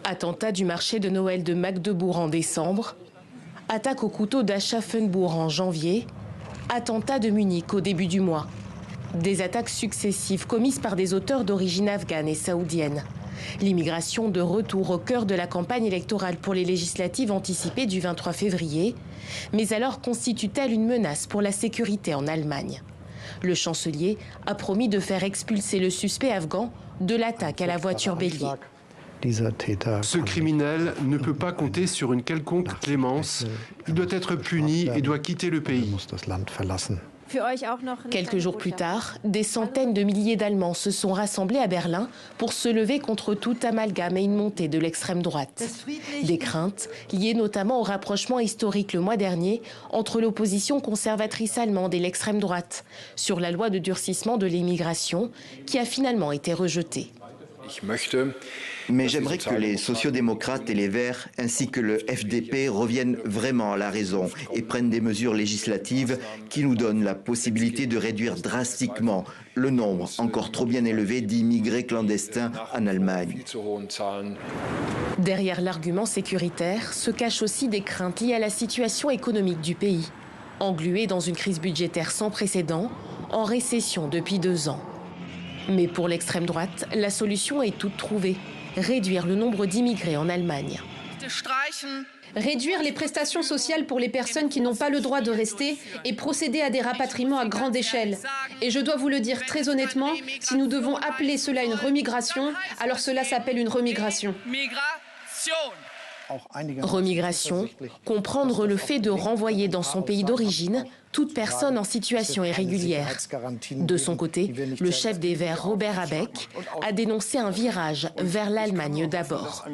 Attentat du marché de Noël de Magdebourg en décembre, attaque au couteau d'Aschaffenbourg en janvier, attentat de Munich au début du mois. Des attaques successives commises par des auteurs d'origine afghane et saoudienne. L'immigration de retour au cœur de la campagne électorale pour les législatives anticipées du 23 février. Mais alors constitue-t-elle une menace pour la sécurité en Allemagne? Le chancelier a promis de faire expulser le suspect afghan de l'attaque à la voiture bélier. Ce criminel ne peut pas compter sur une quelconque clémence. Il doit être puni et doit quitter le pays. Quelques jours plus tard, des centaines de milliers d'Allemands se sont rassemblés à Berlin pour se lever contre tout amalgame et une montée de l'extrême droite. Des craintes liées notamment au rapprochement historique le mois dernier entre l'opposition conservatrice allemande et l'extrême droite sur la loi de durcissement de l'immigration qui a finalement été rejetée. Mais j'aimerais que les sociodémocrates et les Verts, ainsi que le FDP, reviennent vraiment à la raison et prennent des mesures législatives qui nous donnent la possibilité de réduire drastiquement le nombre encore trop bien élevé d'immigrés clandestins en Allemagne. Derrière l'argument sécuritaire se cachent aussi des craintes liées à la situation économique du pays, englué dans une crise budgétaire sans précédent, en récession depuis 2 ans. Mais pour l'extrême droite, la solution est toute trouvée. Réduire le nombre d'immigrés en Allemagne. Réduire les prestations sociales pour les personnes qui n'ont pas le droit de rester et procéder à des rapatriements à grande échelle. Et je dois vous le dire très honnêtement, si nous devons appeler cela une remigration, alors cela s'appelle une remigration. Remigration, comprendre le fait de renvoyer dans son pays d'origine toute personne en situation irrégulière. De son côté, le chef des Verts, Robert Habeck, a dénoncé un virage vers l'Allemagne d'abord.